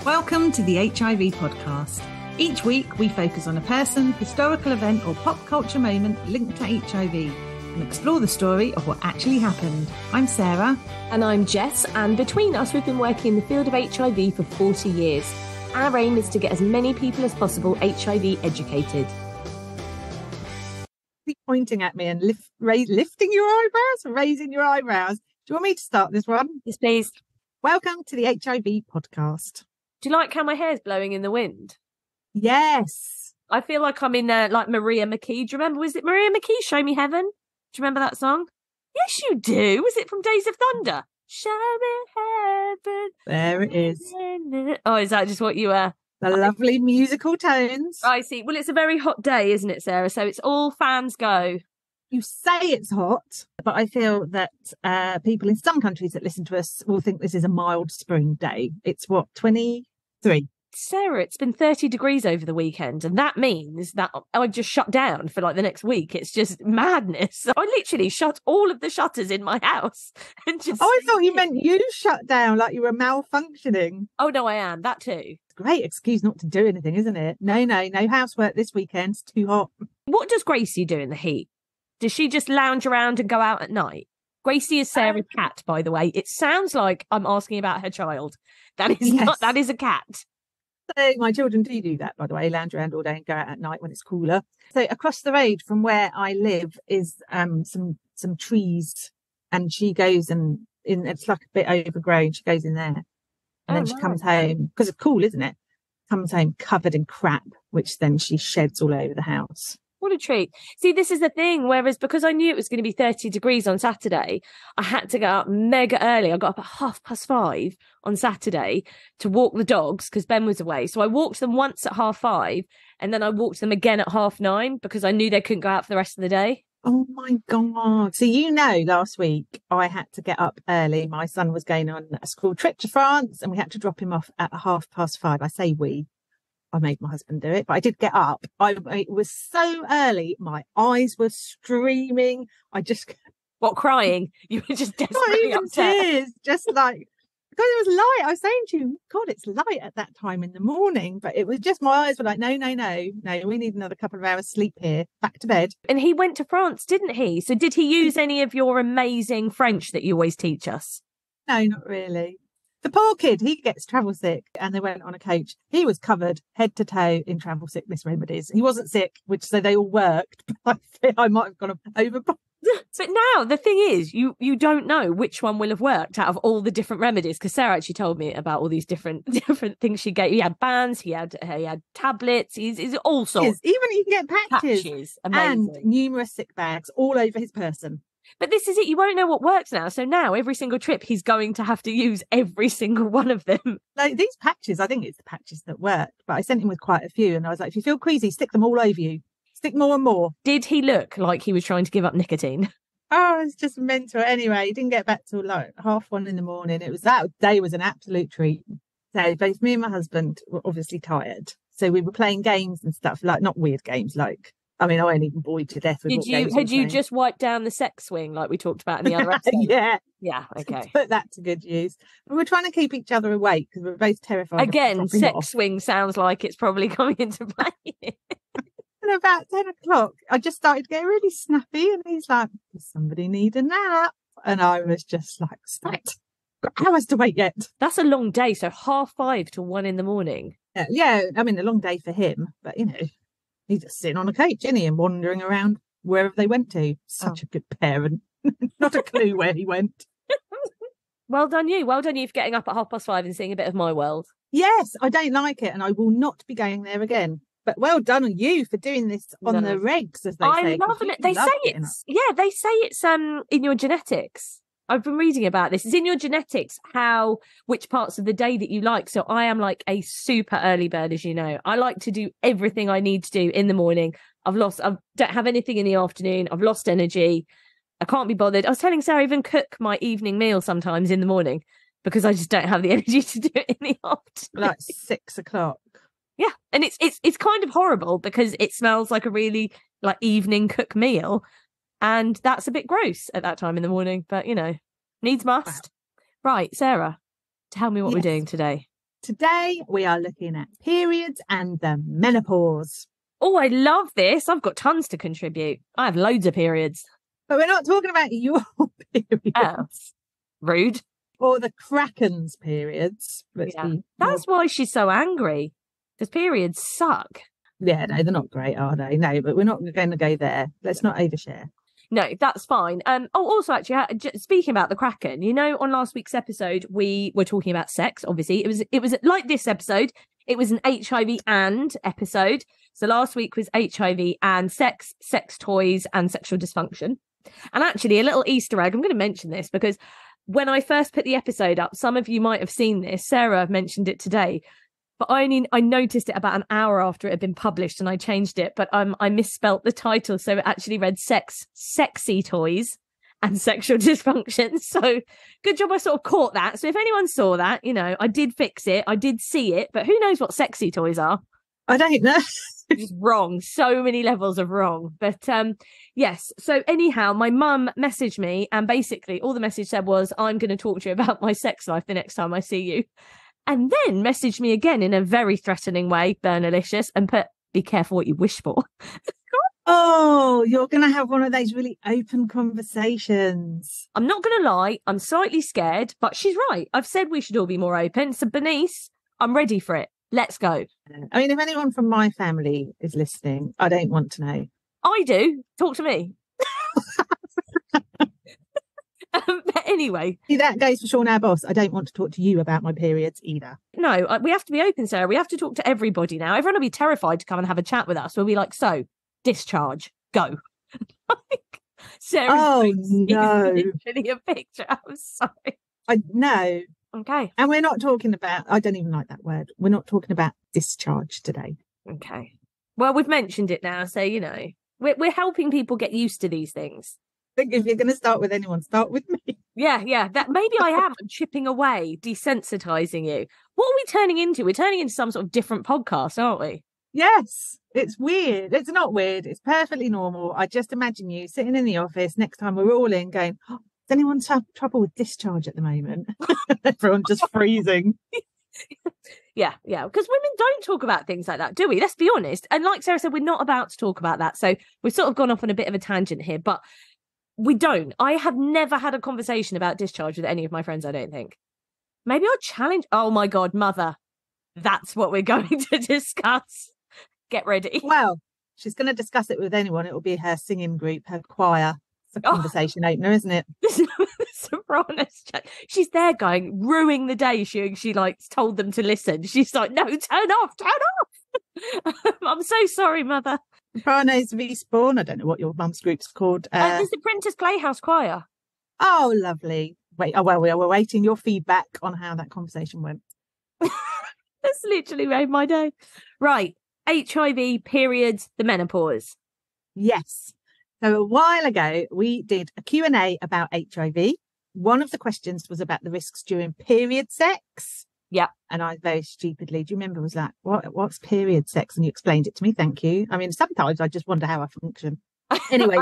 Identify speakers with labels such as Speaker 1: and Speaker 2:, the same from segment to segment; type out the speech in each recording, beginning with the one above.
Speaker 1: Welcome to the HIV podcast. Each week we focus on a person, historical event or pop culture moment linked to HIV and explore the story of what actually happened. I'm Sarah.
Speaker 2: And I'm Jess, and between us we've been working in the field of HIV for 40 years. Our aim is to get as many people as possible HIV educated.
Speaker 1: Keep pointing at me and lifting your eyebrows, raising your eyebrows. Do you want me to start this one?
Speaker 2: Yes, please.
Speaker 1: Welcome to the HIV podcast.
Speaker 2: Do you like how my hair's blowing in the wind?
Speaker 1: Yes.
Speaker 2: I feel like I'm in like Maria McKee. Do you remember? Was it Maria McKee? Show Me Heaven? Do you remember that song? Yes, you do. Was it from Days of Thunder? Show me heaven.
Speaker 1: There it is.
Speaker 2: Oh, is that just what you were?
Speaker 1: The lovely musical tones.
Speaker 2: I see. Well, it's a very hot day, isn't it, Sarah? So it's all fans go.
Speaker 1: You say it's hot, but I feel that people in some countries that listen to us will think this is a mild spring day. It's what, 23?
Speaker 2: Sarah, it's been 30 degrees over the weekend, and that means that I've just shut down for like the next week. It's just madness. I literally shut all of the shutters in my house and just.
Speaker 1: Oh, I thought you meant you shut down, like you were malfunctioning.
Speaker 2: Oh no, I am. That too.
Speaker 1: Great excuse not to do anything, isn't it? No housework this weekend. It's too hot.
Speaker 2: What does Gracie do in the heat? Does she just lounge around and go out at night? Gracie is Sarah's cat, by the way. It sounds like I'm asking about her child. That is not. That is a cat.
Speaker 1: So my children do that, by the way, lounge around all day and go out at night when it's cooler. So across the road from where I live is some trees, and she goes it's like a bit overgrown. She goes in there, and then she comes home because it's cool, isn't it? Comes home covered in crap, which then she sheds all over the house.
Speaker 2: What a treat. See, this is the thing. Whereas because I knew it was going to be 30 degrees on Saturday, I had to get up mega early. I got up at 5:30 on Saturday to walk the dogs because Ben was away. So I walked them once at 5:30 and then I walked them again at 9:30 because I knew they couldn't go out for the rest of the day.
Speaker 1: Oh my God. So, last week I had to get up early. My son was going on a school trip to France and we had to drop him off at 5:30. I say we. I made my husband do it, but I did get up. It was so early. My eyes were streaming.
Speaker 2: What, crying? You were just desperately upset.
Speaker 1: Tears, just like, because it was light. I was saying to you, God, it's light at that time in the morning, but it was just my eyes were like, no, we need another couple of hours sleep here. Back to bed.
Speaker 2: And he went to France, didn't he? So did he use any of your amazing French that you always teach us?
Speaker 1: No, not really. The poor kid, he gets travel sick, and they went on a coach. He was covered head to toe in travel sickness remedies. He wasn't sick, so they all worked. But I think I might have gone overboard.
Speaker 2: But now the thing is, you don't know which one will have worked out of all the different remedies. Because Sarah actually told me about all these different things she gave. He had bands, he had tablets, he's all sorts.
Speaker 1: Even you can get patches.
Speaker 2: Amazing.
Speaker 1: And numerous sick bags all over his person.
Speaker 2: But this is it. You won't know what works now. So now every single trip, he's going to have to use every single one of them.
Speaker 1: Like these patches, I think it's the patches that work. But I sent him with quite a few. And I was like, if you feel queasy, stick them all over you. Stick more and more.
Speaker 2: Did he look like he was trying to give up nicotine?
Speaker 1: Oh, it's just mental. Anyway, he didn't get back till like 1:30 in the morning. That day was an absolute treat. So both me and my husband were obviously tired. So we were playing games and stuff, like not weird games, like, I mean, I won't even bore you to death with
Speaker 2: Had you just wiped down the sex swing like we talked about in the other episode?
Speaker 1: Yeah,
Speaker 2: okay.
Speaker 1: Put that to good use. We were trying to keep each other awake because we were both terrified.
Speaker 2: Again, sex swing sounds like it's probably coming into play.
Speaker 1: And about 10 o'clock, I just started to get really snappy, and he's like, does somebody need a nap? And I was just like, stacked. Got hours to wait yet.
Speaker 2: That's a long day, so 5:30 to 1 a.m.
Speaker 1: Yeah, I mean, a long day for him, but he's just sitting on a couch, isn't he, and wandering around wherever they went to. Such a good parent. Not a clue where he went.
Speaker 2: Well done you for getting up at 5:30 and seeing a bit of my world.
Speaker 1: Yes, I don't like it, and I will not be going there again. But well done on you for doing this on the regs, as they say.
Speaker 2: I love it. They say it's in your genetics. I've been reading about this. It's in your genetics which parts of the day that you like. So I am like a super early bird, as you know. I like to do everything I need to do in the morning. I don't have anything in the afternoon. I've lost energy. I can't be bothered. I was telling Sarah, I even cook my evening meal sometimes in the morning because I just don't have the energy to do it in the afternoon.
Speaker 1: Like 6 o'clock.
Speaker 2: Yeah, and it's kind of horrible because it smells like a really like evening cook meal, and that's a bit gross at that time in the morning. But needs must. Wow. Right, Sarah, tell me what we're doing today.
Speaker 1: Today, we are looking at periods and the menopause.
Speaker 2: Oh, I love this. I've got tons to contribute. I have loads of periods.
Speaker 1: But we're not talking about your periods.
Speaker 2: Oh, rude.
Speaker 1: Or the Kraken's periods.
Speaker 2: That's why she's so angry. Because periods suck.
Speaker 1: Yeah, no, they're not great, are they? No, but we're not going to go there. Let's not overshare.
Speaker 2: No, that's fine. Also, actually, speaking about the Kraken, on last week's episode, we were talking about sex. Obviously, it was like this episode. It was an HIV and episode. So last week was HIV and sex toys, and sexual dysfunction. And actually, a little Easter egg. I'm going to mention this because when I first put the episode up, some of you might have seen this. Sarah mentioned it today. But I noticed it about an hour after it had been published, and I changed it. But I misspelt the title, so it actually read sexy toys and sexual dysfunction. So good job I sort of caught that. So if anyone saw that, I did fix it. I did see it. But who knows what sexy toys are?
Speaker 1: I don't know.
Speaker 2: Just wrong. So many levels of wrong. But yes. So anyhow, my mum messaged me, and basically all the message said was, I'm going to talk to you about my sex life the next time I see you. And then messaged me again in a very threatening way, Bernalicious, and put, be careful what you wish for.
Speaker 1: Oh, you're going to have one of those really open conversations.
Speaker 2: I'm not going to lie. I'm slightly scared, but she's right. I've said we should all be more open. So Bernice, I'm ready for it. Let's go.
Speaker 1: I mean, if anyone from my family is listening, I don't want to know.
Speaker 2: I do. Talk to me. But anyway.
Speaker 1: See, that goes for Sean, our boss. I don't want to talk to you about my periods either.
Speaker 2: No, we have to be open, Sarah. We have to talk to everybody now. Everyone will be terrified to come and have a chat with us. We'll be like, so, discharge, go.
Speaker 1: Sarah's no.
Speaker 2: Literally a picture. I'm sorry.
Speaker 1: I know.
Speaker 2: Okay.
Speaker 1: And we're not talking about, I don't even like that word. We're not talking about discharge today.
Speaker 2: Okay. Well, we've mentioned it now, so, we're helping people get used to these things.
Speaker 1: I think if you're going to start with anyone, start with me.
Speaker 2: Yeah. That maybe I am chipping away, desensitizing you. What are we turning into? We're turning into some sort of different podcast, aren't we?
Speaker 1: Yes. It's weird. It's not weird. It's perfectly normal. I just imagine you sitting in the office next time we're all in going, oh, does anyone have trouble with discharge at the moment? Everyone just freezing.
Speaker 2: Yeah. Because women don't talk about things like that, do we? Let's be honest. And like Sarah said, we're not about to talk about that. So we've sort of gone off on a bit of a tangent here, but we don't. I have never had a conversation about discharge with any of my friends, I don't think. Maybe I'll challenge. Oh my God, mother. That's what we're going to discuss. Get ready.
Speaker 1: Well, she's going to discuss it with anyone. It will be her singing group, her choir. It's a conversation opener, isn't it?
Speaker 2: The Sopranos. She's there going, ruining the day. She like told them to listen. She's like, no, turn off. I'm so sorry, mother.
Speaker 1: Sopranos v Spawn. I don't know what your mum's group's called.
Speaker 2: There's the Prentice Playhouse Choir.
Speaker 1: Oh, lovely. Wait, we're waiting your feedback on how that conversation went.
Speaker 2: That's literally made my day. Right. HIV, periods, the menopause.
Speaker 1: Yes. So a while ago, we did a Q&A about HIV. One of the questions was about the risks during period sex.
Speaker 2: Yeah.
Speaker 1: And I very stupidly, do you remember, was like, what's period sex? And you explained it to me. Thank you. I mean, sometimes I just wonder how I function. Anyway,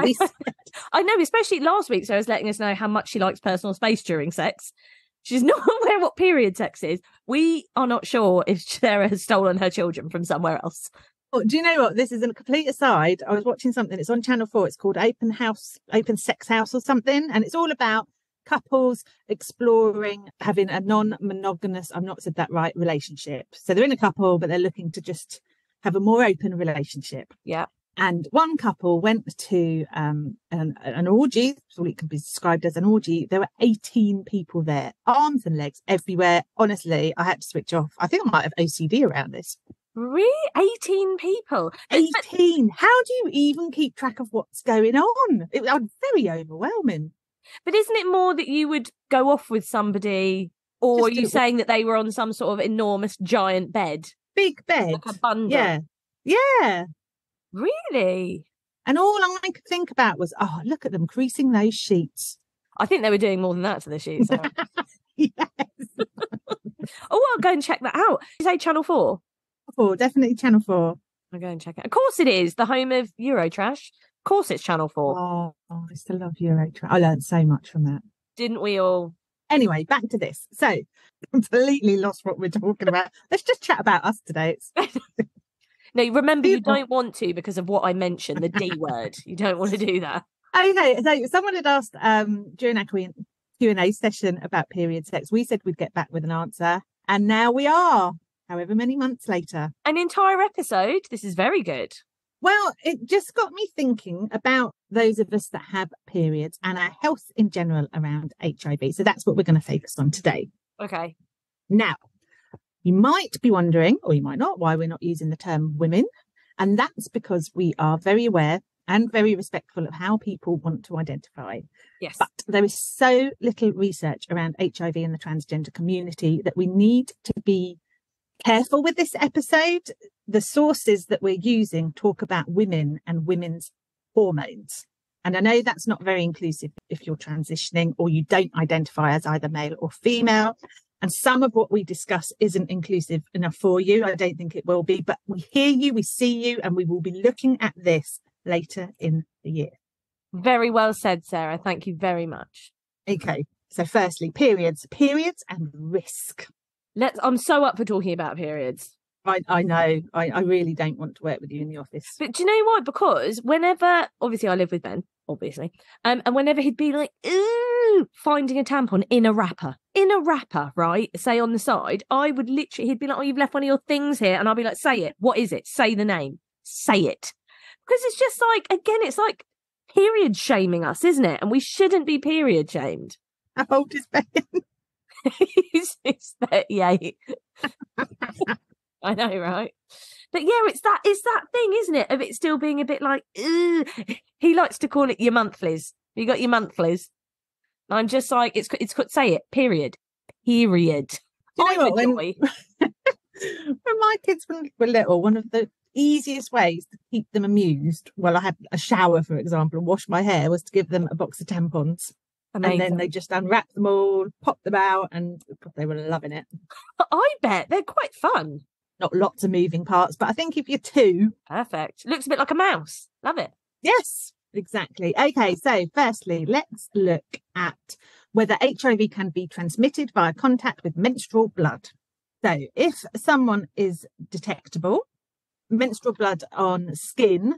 Speaker 2: I know, especially last week, Sarah's letting us know how much she likes personal space during sex. She's not aware what period sex is. We are not sure if Sarah has stolen her children from somewhere else.
Speaker 1: Oh, do you know what? This is a complete aside. I was watching something. It's on Channel 4. It's called Open Sex House or something. And it's all about couples exploring having a non-monogamous, I've not said that right, relationship. So they're in a couple, but they're looking to just have a more open relationship.
Speaker 2: Yeah.
Speaker 1: And one couple went to an orgy. That's all it can be described as, an orgy. There were 18 people there, arms and legs everywhere. Honestly, I had to switch off. I think I might have OCD around this.
Speaker 2: Really? 18 people?
Speaker 1: 18. How do you even keep track of what's going on? It was very overwhelming.
Speaker 2: But isn't it more that you would go off with somebody, or are you saying that they were on some sort of enormous giant bed?
Speaker 1: Big bed.
Speaker 2: Like a bundle?
Speaker 1: Yeah. Yeah.
Speaker 2: Really?
Speaker 1: And all I could think about was, oh, look at them creasing those sheets.
Speaker 2: I think they were doing more than that to the sheets.
Speaker 1: Yes.
Speaker 2: Oh, I'll go and check that out. You say Channel 4?
Speaker 1: 4, definitely Channel 4.
Speaker 2: I'll go and check it. Of course it is. The home of Eurotrash. Of course it's Channel 4.
Speaker 1: Oh, I still love Eurotrash. I learned so much from that.
Speaker 2: Didn't we all?
Speaker 1: Anyway, back to this. So, completely lost what we're talking about. Let's just chat about us today.
Speaker 2: No, remember, you don't want to because of what I mentioned, the D word. You don't want to do that.
Speaker 1: Okay, so someone had asked during our Q&A session about period sex. We said we'd get back with an answer, and now we are, however many months later.
Speaker 2: An entire episode. This is very good.
Speaker 1: Well, it just got me thinking about those of us that have periods and our health in general around HIV. So that's what we're going to focus on today.
Speaker 2: Okay.
Speaker 1: Now, you might be wondering, or you might not, why we're not using the term women. And that's because we are very aware and very respectful of how people want to identify.
Speaker 2: Yes.
Speaker 1: But there is so little research around HIV in the transgender community that we need to be careful with this episode. The sources that we're using talk about women and women's hormones. And I know that's not very inclusive if you're transitioning or you don't identify as either male or female. And some of what we discuss isn't inclusive enough for you. I don't think it will be, but we hear you, we see you, and we will be looking at this later in the year.
Speaker 2: Very well said, Sarah. Thank you very much.
Speaker 1: Okay. So firstly, periods and risk.
Speaker 2: I'm so up for talking about periods.
Speaker 1: I know. I really don't want to work with you in the office.
Speaker 2: But do you know why? Because whenever, obviously I live with Ben, obviously, and whenever he'd be like, ooh, finding a tampon in a wrapper, right, say on the side, I would literally, he'd be like, oh, you've left one of your things here. And I'd be like, say it. What is it? Say the name. Say it. Because it's just like, again, it's like period shaming us, isn't it? And we shouldn't be period shamed.
Speaker 1: How old is Ben?
Speaker 2: He's 38. I know, right? But yeah, it's that thing, isn't it? Of it still being a bit like, ugh. He likes to call it your monthlies. You got your monthlies. I'm just like, it's say it, period. Do you know
Speaker 1: what? When my kids were little, one of the easiest ways to keep them amused while I had a shower, for example, and wash my hair was to give them a box of tampons. Amazing. And then they just unwrap them all, pop them out, and they were loving it.
Speaker 2: I bet they're quite fun.
Speaker 1: Not lots of moving parts, but I think if you're two...
Speaker 2: Perfect. Looks a bit like a mouse. Love it.
Speaker 1: Yes, exactly. Okay, so firstly, let's look at whether HIV can be transmitted via contact with menstrual blood. So if someone is detectable, menstrual blood on skin,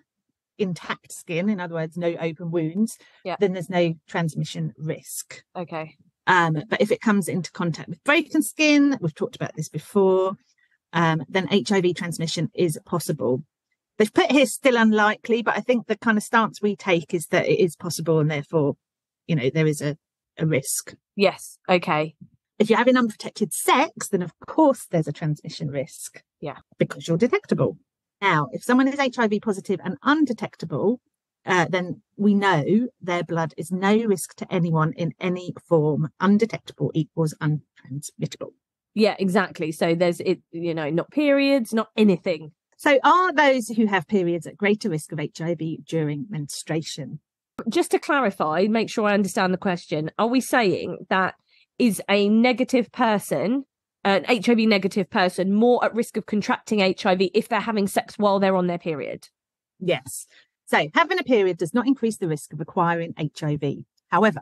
Speaker 1: intact skin, in other words, no open wounds, then there's no transmission risk.
Speaker 2: Okay.
Speaker 1: But if it comes into contact with broken skin, we've talked about this before, then HIV transmission is possible. They've put here still unlikely, but I think the kind of stance we take is that it is possible and therefore, there is a risk.
Speaker 2: Yes. Okay.
Speaker 1: If you're having unprotected sex, then of course there's a transmission risk.
Speaker 2: Yeah.
Speaker 1: Because you're detectable. Now, if someone is HIV positive and undetectable, then we know their blood is no risk to anyone in any form. Undetectable equals untransmittable.
Speaker 2: Yeah, exactly. So there's not periods, not anything.
Speaker 1: So are those who have periods at greater risk of HIV during menstruation?
Speaker 2: Just to clarify, make sure I understand the question. Are we saying that is a negative person, an HIV negative person, more at risk of contracting HIV if they're having sex while they're on their period?
Speaker 1: Yes. So having a period does not increase the risk of acquiring HIV. However,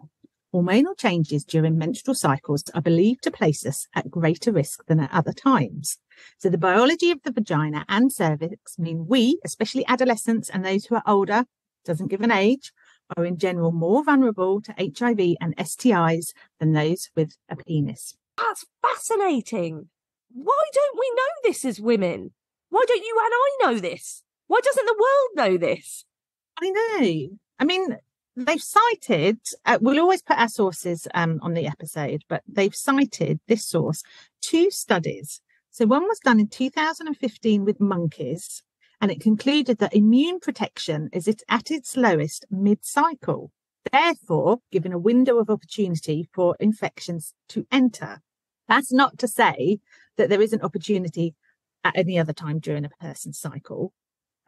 Speaker 1: hormonal changes during menstrual cycles are believed to place us at greater risk than at other times. So the biology of the vagina and cervix mean we, especially adolescents and those who are older, doesn't give an age, are in general more vulnerable to HIV and STIs than those with a penis.
Speaker 2: That's fascinating. Why don't we know this as women? Why don't you and I know this? Why doesn't the world know this?
Speaker 1: I know. I mean, they've cited, we'll always put our sources on the episode, but they've cited this source, 2 studies. So one was done in 2015 with monkeys, and it concluded that immune protection is at its lowest mid-cycle, therefore giving a window of opportunity for infections to enter. That's not to say that there isn't opportunity at any other time during a person's cycle.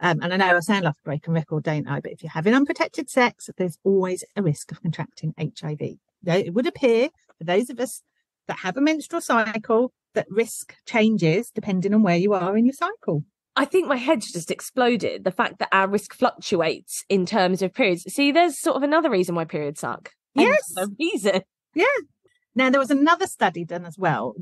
Speaker 1: And I know I sound like a broken record, don't I? But if you're having unprotected sex, there's always a risk of contracting HIV. Now, it would appear for those of us that have a menstrual cycle that risk changes depending on where you are in your cycle.
Speaker 2: I think my head's just exploded. The fact that our risk fluctuates in terms of periods. See, there's sort of another reason why periods suck.
Speaker 1: Yes.
Speaker 2: A reason.
Speaker 1: Yeah. Now, there was another study done as well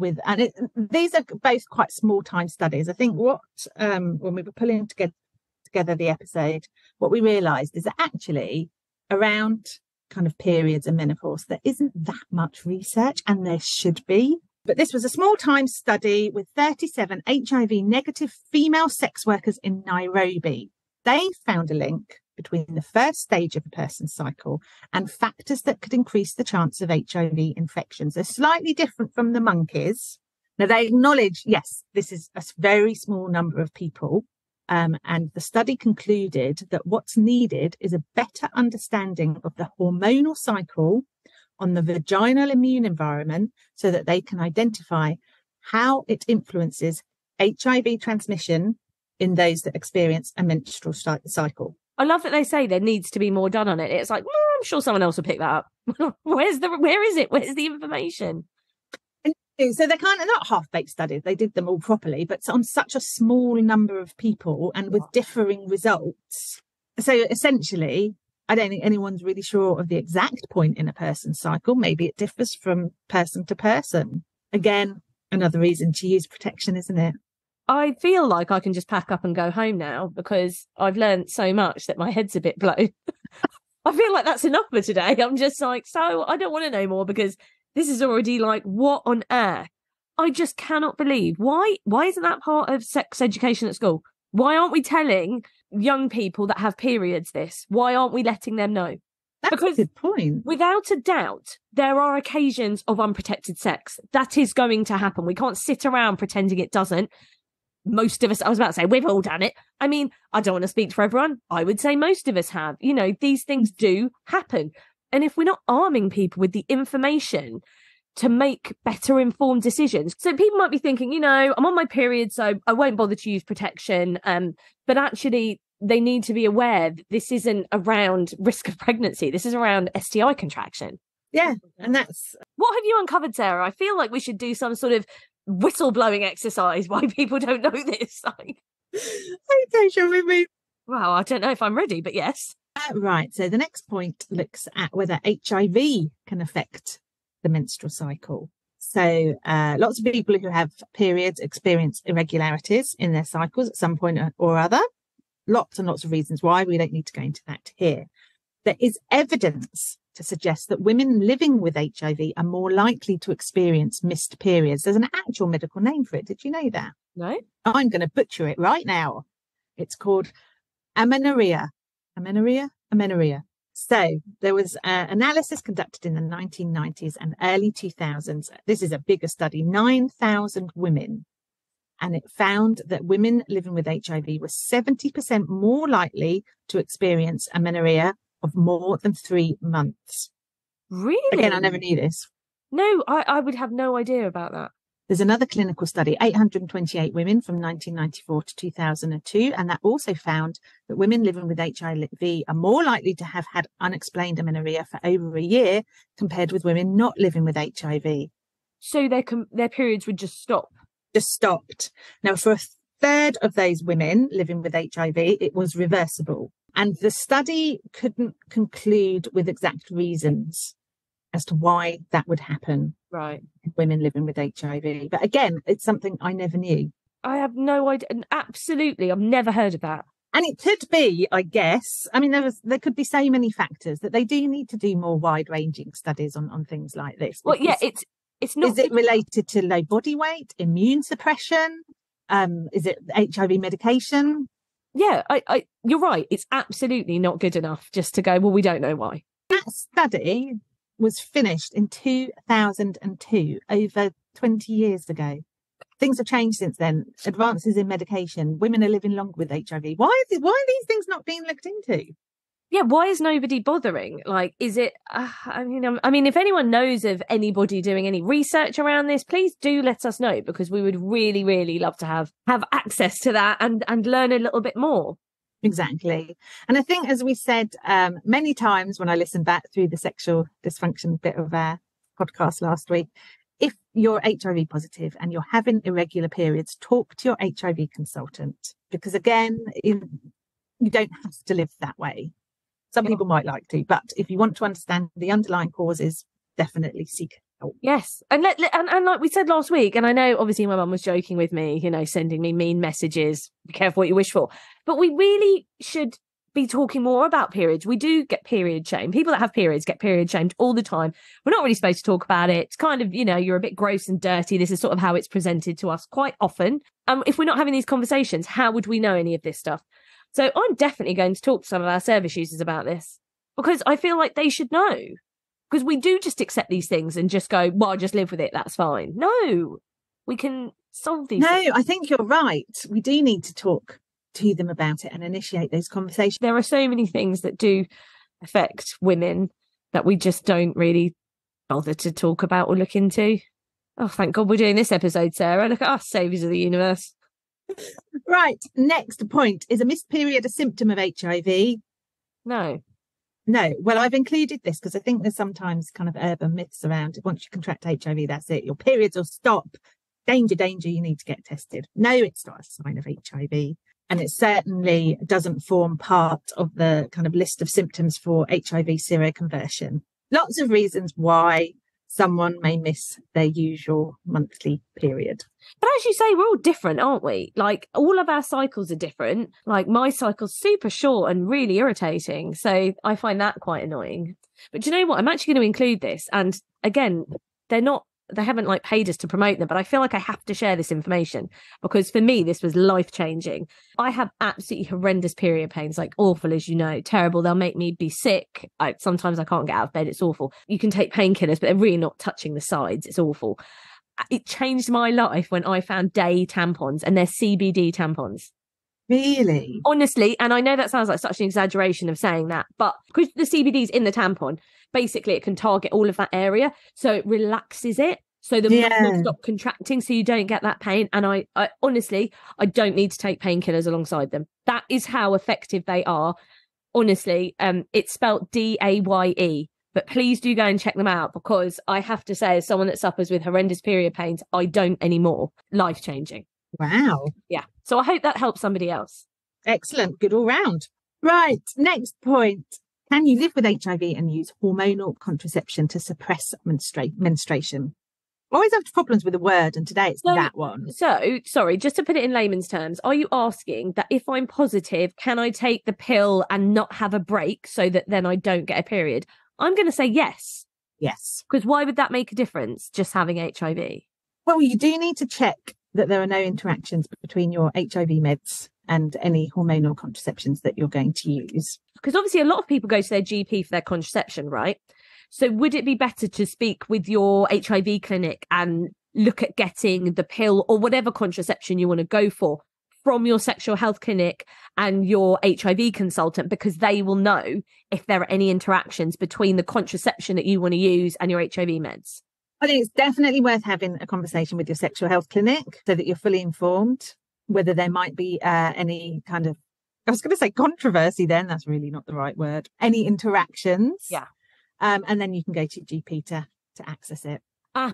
Speaker 1: these are both quite small time studies. I think when we were pulling together the episode, what we realised is that actually around kind of periods and menopause, there isn't that much research, and there should be. But this was a small time study with 37 HIV negative female sex workers in Nairobi. They found a link between the first stage of a person's cycle and factors that could increase the chance of HIV infections. They're slightly different from the monkeys. Now, they acknowledge, yes, this is a very small number of people. And the study concluded that what's needed is a better understanding of the hormonal cycle on the vaginal immune environment so that they can identify how it influences HIV transmission in those that experience a menstrual cycle.
Speaker 2: I love that they say there needs to be more done on it. It's like, I'm sure someone else will pick that up. Where is it? Where's the information?
Speaker 1: So they're kind of not half-baked studies. They did them all properly, but on such a small number of people and with differing results. So essentially, I don't think anyone's really sure of the exact point in a person's cycle. Maybe it differs from person to person. Again, another reason to use protection, isn't it?
Speaker 2: I feel like I can just pack up and go home now because I've learned so much that my head's a bit blown. I feel like that's enough for today. I'm just like, so I don't want to know more because this is already like, what on earth? I just cannot believe. Why isn't that part of sex education at school? Why aren't we telling young people that have periods this? Why aren't we letting them know?
Speaker 1: That's a good point.
Speaker 2: Without a doubt, there are occasions of unprotected sex. That is going to happen. We can't sit around pretending it doesn't. Most of us, I was about to say, we've all done it. I mean, I don't want to speak for everyone. I would say most of us have. You know, these things do happen. And if we're not arming people with the information to make better informed decisions. So people might be thinking, you know, I'm on my period, so I won't bother to use protection. But actually, they need to be aware that this isn't around risk of pregnancy. This is around STI contraction.
Speaker 1: Yeah. And that's...
Speaker 2: What have you uncovered, Sarah? I feel like we should do some sort of whistleblowing exercise why people don't know this. Like,
Speaker 1: shall we?
Speaker 2: Well, I don't know if I'm ready, but yes.
Speaker 1: Right. So the next point looks at whether HIV can affect the menstrual cycle. So lots of people who have periods experience irregularities in their cycles at some point or other. Lots and lots of reasons why. We don't need to go into that here. There is evidence to suggest that women living with HIV are more likely to experience missed periods. There's an actual medical name for it. Did you know that?
Speaker 2: No.
Speaker 1: I'm going to butcher it right now. It's called amenorrhea. Amenorrhea. So there was analysis conducted in the 1990s and early 2000s. This is a bigger study, 9,000 women. And it found that women living with HIV were 70% more likely to experience amenorrhea of more than 3 months.
Speaker 2: Really?
Speaker 1: Again, I never knew this.
Speaker 2: No, I would have no idea about that.
Speaker 1: There's another clinical study, 828 women from 1994 to 2002, and that also found that women living with HIV are more likely to have had unexplained amenorrhea for over a year compared with women not living with HIV.
Speaker 2: So their periods would just stop?
Speaker 1: Just stopped. Now, for a third of those women living with HIV, it was reversible. And the study couldn't conclude with exact reasons as to why that would happen.
Speaker 2: Right.
Speaker 1: Women living with HIV. But again, it's something I never knew.
Speaker 2: I have no idea. Absolutely. I've never heard of that.
Speaker 1: And it could be, I guess, I mean, there could be so many factors that they do need to do more wide-ranging studies on things like this.
Speaker 2: Well, yeah, it's not.
Speaker 1: Is it related to low body weight, immune suppression? Is it HIV medication?
Speaker 2: Yeah, you're right. It's absolutely not good enough just to go, well, we don't know why.
Speaker 1: That study was finished in 2002, over 20 years ago. Things have changed since then. Advances in medication. Women are living longer with HIV. Why are these things not being looked into?
Speaker 2: Yeah, why is nobody bothering? Like, is it? I mean, if anyone knows of anybody doing any research around this, please do let us know, because we would really, really love to have access to that and learn a little bit more.
Speaker 1: Exactly. And I think, as we said many times when I listened back through the sexual dysfunction bit of our podcast last week, if you're HIV positive and you're having irregular periods, talk to your HIV consultant, because again, you don't have to live that way. Some people might like to, but if you want to understand the underlying causes, definitely seek
Speaker 2: Yes. And like we said last week, and I know obviously my mum was joking with me, sending me mean messages, be careful what you wish for. But we really should be talking more about periods. We do get period shame. People that have periods get period shamed all the time. We're not really supposed to talk about it. It's kind of, you're a bit gross and dirty. This is sort of how it's presented to us quite often. If we're not having these conversations, how would we know any of this stuff? So I'm definitely going to talk to some of our service users about this, because I feel like they should know. Because we do just accept these things and just go, well, I'll just live with it. That's fine. No, we can solve these things.
Speaker 1: I think you're right. We do need to talk to them about it and initiate those conversations.
Speaker 2: There are so many things that do affect women that we just don't really bother to talk about or look into. Oh, thank God we're doing this episode, Sarah. Look at us, saviours of the universe.
Speaker 1: Right. Next point. Is a missed period a symptom of HIV? No. Well, I've included this because I think there's sometimes kind of urban myths around. Once you contract HIV, that's it. Your periods will stop. Danger, you need to get tested. No, it's not a sign of HIV. And it certainly doesn't form part of the kind of list of symptoms for HIV seroconversion. Lots of reasons why someone may miss their usual monthly period.
Speaker 2: But as you say, we're all different, aren't we? Like, all of our cycles are different. Like, my cycle's super short and really irritating. So I find that quite annoying. But do you know what? I'm actually going to include this. And again, they haven't like paid us to promote them, but I feel like I have to share this information because for me, this was life-changing. I have absolutely horrendous period pains, like awful, as you know, terrible. They'll make me be sick. Sometimes I can't get out of bed. It's awful. You can take painkillers, but they're really not touching the sides. It's awful. It changed my life when I found day tampons, and they're CBD tampons.
Speaker 1: Really?
Speaker 2: Honestly, and I know that sounds like such an exaggeration of saying that, but because the CBD's in the tampon, basically it can target all of that area, so it relaxes it, so the muscles stop contracting, so you don't get that pain. And I honestly, I don't need to take painkillers alongside them. That is how effective they are. Honestly, it's spelt DAYE, but please do go and check them out, because I have to say, as someone that suffers with horrendous period pains, I don't anymore. Life-changing.
Speaker 1: Wow.
Speaker 2: Yeah. So I hope that helps somebody else.
Speaker 1: Excellent. Good all round. Right. Next point. Can you live with HIV and use hormonal contraception to suppress menstruation? I always have problems with the word, and today it's that one.
Speaker 2: So, sorry, just to put it in layman's terms, are you asking that if I'm positive, can I take the pill and not have a break so that then I don't get a period? I'm going to say yes.
Speaker 1: Yes.
Speaker 2: Because why would that make a difference, just having HIV?
Speaker 1: Well, you do need to check that there are no interactions between your HIV meds and any hormonal contraceptions that you're going to use.
Speaker 2: Because obviously a lot of people go to their GP for their contraception, right? So would it be better to speak with your HIV clinic and look at getting the pill or whatever contraception you want to go for from your sexual health clinic and your HIV consultant, because they will know if there are any interactions between the contraception that you want to use and your HIV meds?
Speaker 1: I think it's definitely worth having a conversation with your sexual health clinic so that you're fully informed whether there might be any kind of, I was going to say controversy then, that's really not the right word, any interactions.
Speaker 2: Yeah.
Speaker 1: And then you can go to your GP to access it.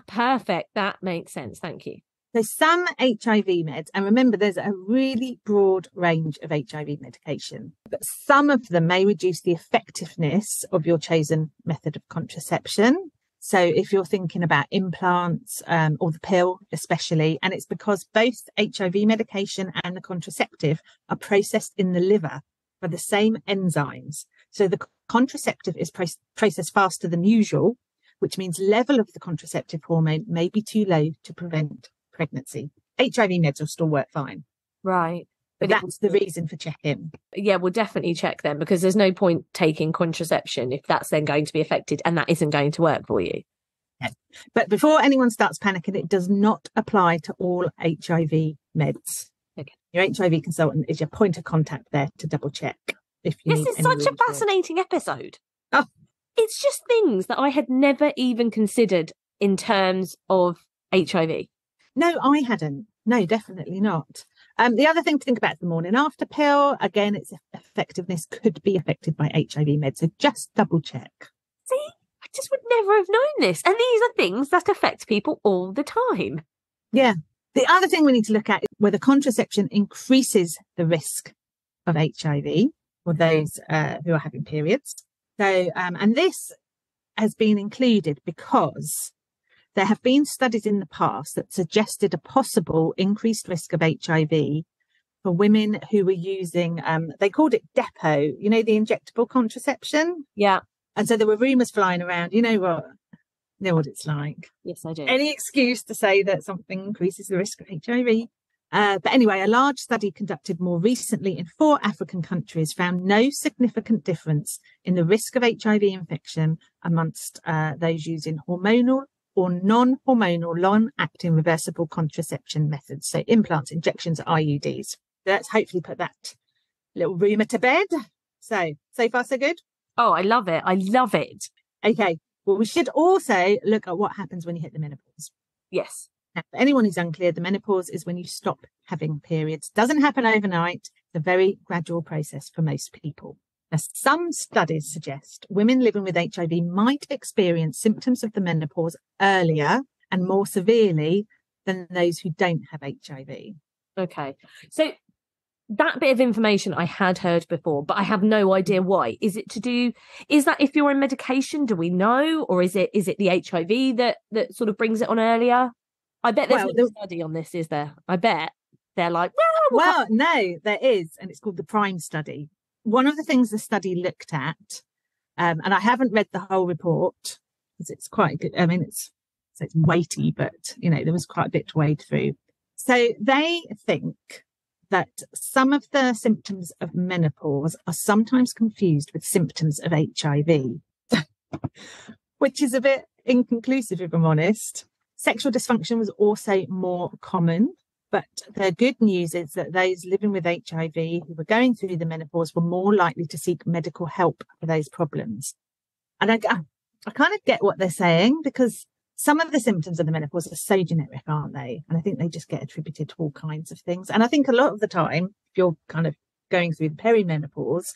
Speaker 2: Perfect. That makes sense. Thank you.
Speaker 1: So some HIV meds, and remember there's a really broad range of HIV medication, but some of them may reduce the effectiveness of your chosen method of contraception. So if you're thinking about implants or the pill especially, and it's because both HIV medication and the contraceptive are processed in the liver by the same enzymes. So the contraceptive is processed faster than usual, which means level of the contraceptive hormone may be too low to prevent pregnancy. HIV meds will still work fine.
Speaker 2: Right.
Speaker 1: But that's the reason for check-in.
Speaker 2: Yeah, we'll definitely check them, because there's no point taking contraception if that's then going to be affected and that isn't going to work for you.
Speaker 1: Yeah. But before anyone starts panicking, it does not apply to all HIV meds.
Speaker 2: Okay.
Speaker 1: Your HIV consultant is your point of contact there to double check. If you
Speaker 2: This is such a fascinating episode.
Speaker 1: Oh.
Speaker 2: It's just things that I had never even considered in terms of HIV.
Speaker 1: No, I hadn't. No, definitely not. The other thing to think about is the morning after pill. Again, its effectiveness could be affected by HIV meds, so just double check.
Speaker 2: See, I just would never have known this. And these are things that affect people all the time.
Speaker 1: Yeah. The other thing we need to look at is whether contraception increases the risk of HIV for those who are having periods. So, and this has been included because there have been studies in the past that suggested a possible increased risk of HIV for women who were using, they called it depot, the injectable contraception.
Speaker 2: Yeah.
Speaker 1: And so there were rumours flying around, you know what it's like.
Speaker 2: Yes, I do.
Speaker 1: Any excuse to say that something increases the risk of HIV. But anyway, a large study conducted more recently in 4 African countries found no significant difference in the risk of HIV infection amongst those using hormonal or non-hormonal long-acting reversible contraception methods. So implants, injections, IUDs. Let's hopefully put that little rumour to bed. So far, so good?
Speaker 2: Oh, I love it. I love it.
Speaker 1: Okay. Well, we should also look at what happens when you hit the menopause.
Speaker 2: Yes.
Speaker 1: Now, for anyone who's unclear, the menopause is when you stop having periods. Doesn't happen overnight. It's a very gradual process for most people. Now, some studies suggest women living with HIV might experience symptoms of the menopause earlier and more severely than those who don't have HIV.
Speaker 2: Okay. So that bit of information I had heard before, but I have no idea why. Is that if you're on medication, do we know? Or is it the HIV that sort of brings it on earlier? I bet there's no study on this, is there? I bet they're like,
Speaker 1: well, no, there is. And it's called the PRIME study. One of the things the study looked at, and I haven't read the whole report because it's quite good. I mean, it's weighty, but, there was quite a bit to wade through. So they think that some of the symptoms of menopause are sometimes confused with symptoms of HIV, which is a bit inconclusive, if I'm honest. Sexual dysfunction was also more common, but the good news is that those living with HIV who were going through the menopause were more likely to seek medical help for those problems. And I kind of get what they're saying, because some of the symptoms of the menopause are so generic, aren't they? And I think they just get attributed to all kinds of things. And I think a lot of the time, if you're kind of going through the perimenopause,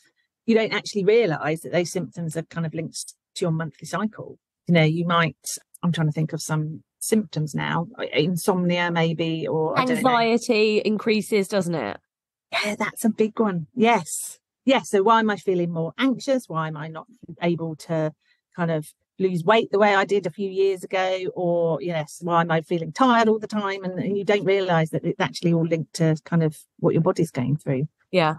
Speaker 1: you don't actually realise that those symptoms are kind of linked to your monthly cycle. You might, I'm trying to think of some symptoms now, insomnia maybe, or
Speaker 2: anxiety increases, doesn't it?
Speaker 1: Yeah, that's a big one. Yes. So why am I feeling more anxious? Why am I not able to kind of lose weight the way I did a few years ago? Or why am I feeling tired all the time? And you don't realise that it's actually all linked to kind of what your body's going through.
Speaker 2: Yeah.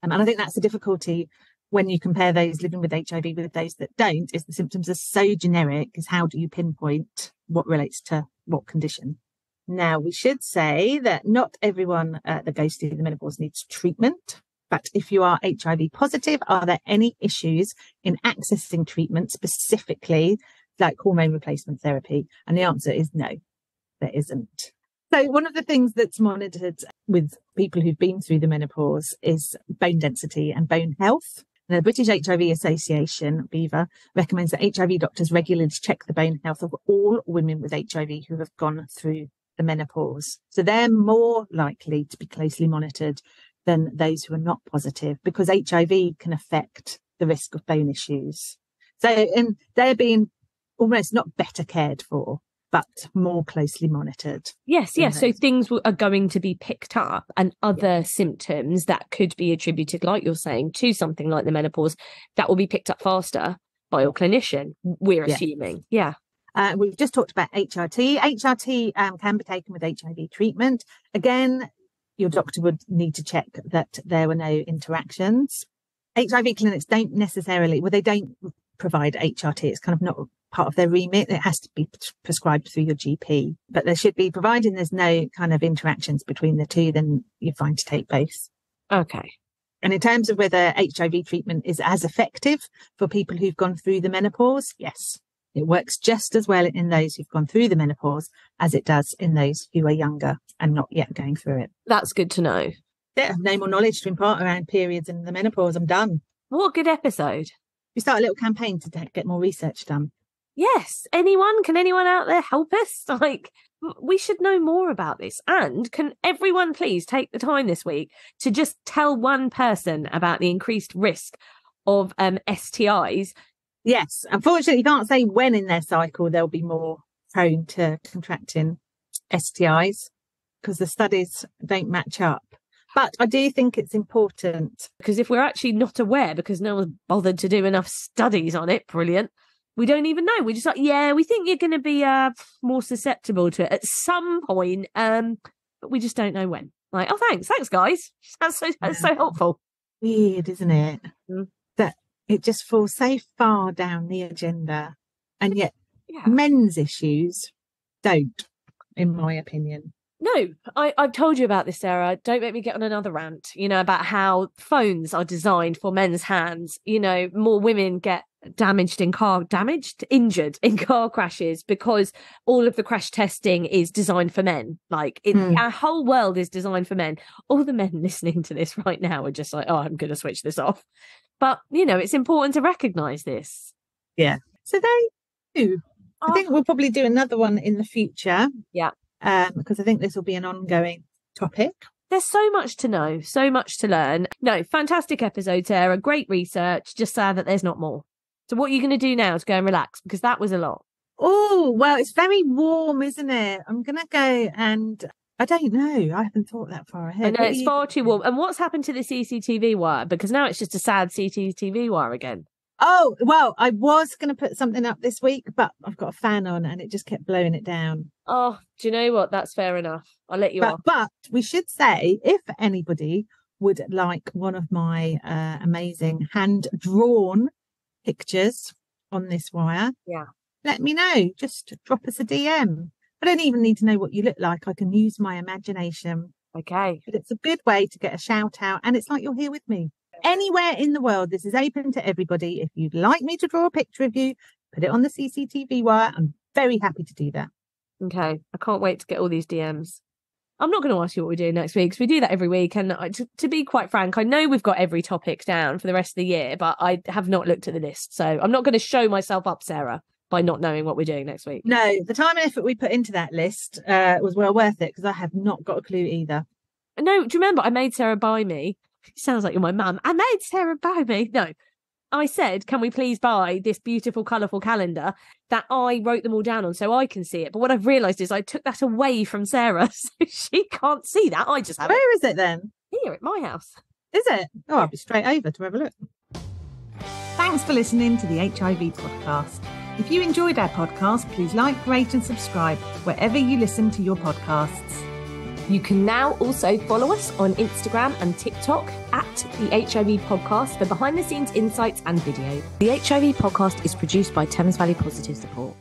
Speaker 1: And I think that's the difficulty when you compare those living with HIV with those that don't, is the symptoms are so generic, is how do you pinpoint what relates to what condition? Now, we should say that not everyone that goes through the menopause needs treatment. But if you are HIV positive, are there any issues in accessing treatment, specifically like hormone replacement therapy? And the answer is no, there isn't. So one of the things that's monitored with people who've been through the menopause is bone density and bone health. And the British HIV Association, BIVA, recommends that HIV doctors regularly check the bone health of all women with HIV who have gone through the menopause. So they're more likely to be closely monitored than those who are not positive, because HIV can affect the risk of bone issues. So, and they're being almost not better cared for, but more closely monitored.
Speaker 2: Yes. So things are going to be picked up, and other symptoms that could be attributed, like you're saying, to something like the menopause, that will be picked up faster by your clinician, we're assuming. Yeah.
Speaker 1: We've just talked about HRT. HRT can be taken with HIV treatment. Again, your doctor would need to check that there were no interactions. HIV clinics don't necessarily, they don't provide HRT. It's kind of not part of their remit. It has to be prescribed through your GP, but there should be, providing there's no kind of interactions between the two, then you're fine to take both.
Speaker 2: Okay.
Speaker 1: And in terms of whether HIV treatment is as effective for people who've gone through the menopause, yes. It works just as well in those who've gone through the menopause as it does in those who are younger and not yet going through it.
Speaker 2: That's good to know.
Speaker 1: Yeah, I have no more knowledge to impart around periods and the menopause. I'm done.
Speaker 2: What a good episode.
Speaker 1: We start a little campaign to get more research done.
Speaker 2: Yes. Can anyone out there help us? We should know more about this. And can everyone please take the time this week to just tell one person about the increased risk of STIs?
Speaker 1: Yes. Unfortunately, you can't say when in their cycle they'll be more prone to contracting STIs, because the studies don't match up. But I do think it's important.
Speaker 2: Because if we're actually not aware, because no one's bothered to do enough studies on it, brilliant. We don't even know. We're just like, yeah, we think you're going to be more susceptible to it at some point, but we just don't know when. Like, oh, thanks, guys. That's so helpful.
Speaker 1: Weird, isn't it? That it just falls so far down the agenda, and yet men's issues don't, in my opinion.
Speaker 2: No, I've told you about this, Sarah. Don't make me get on another rant, about how phones are designed for men's hands. More women get injured in car crashes because all of the crash testing is designed for men. Like our whole world is designed for men. All the men listening to this right now are just like, oh, I'm going to switch this off. But, it's important to recognise this.
Speaker 1: Yeah. So they do. I think we'll probably do another one in the future.
Speaker 2: Yeah.
Speaker 1: Because I think this will be an ongoing topic.
Speaker 2: There's so much to know, so much to learn. No, fantastic episode, Sarah. Great research. Just sad that there's not more. So what are you going to do now to go and relax? Because that was a lot.
Speaker 1: Oh, well, it's very warm, isn't it? I'm going to go and I don't know. I haven't thought that far ahead.
Speaker 2: I know, it's far too warm. And what's happened to the CCTV wire? Because now it's just a sad CCTV wire again.
Speaker 1: Oh, well, I was going to put something up this week, but I've got a fan on and it just kept blowing it down.
Speaker 2: Oh, do you know what? That's fair enough. I'll let you off.
Speaker 1: But we should say, if anybody would like one of my amazing hand-drawn pictures on this wire, let me know. Just drop us a DM. I don't even need to know what you look like. I can use my imagination.
Speaker 2: Okay.
Speaker 1: But it's a good way to get a shout out, and it's like you're here with me. Anywhere in the world, this is open to everybody. If you'd like me to draw a picture of you, put it on the CCTV wire. I'm very happy to do that.
Speaker 2: Okay. I can't wait to get all these DMs. I'm not going to ask you what we're doing next week because we do that every week. And to be quite frank, I know we've got every topic down for the rest of the year, but I have not looked at the list. So I'm not going to show myself up, Sarah, by not knowing what we're doing next week.
Speaker 1: No, the time and effort we put into that list was well worth it because I have not got a clue either.
Speaker 2: No, do you remember I made Sarah buy me? It sounds like you're my mum. I made Sarah buy me. No, I said, can we please buy this beautiful, colourful calendar that I wrote them all down on so I can see it? But what I've realised is I took that away from Sarah, so she can't see that. I just have it.
Speaker 1: Where is it then?
Speaker 2: Here at my house.
Speaker 1: Is it? Oh, I'll be straight over to have a look. Thanks for listening to the HIV podcast. If you enjoyed our podcast, please like, rate and subscribe wherever you listen to your podcasts.
Speaker 2: You can now also follow us on Instagram and TikTok at the HIV Podcast for behind-the-scenes insights and video. The HIV Podcast is produced by Thames Valley Positive Support.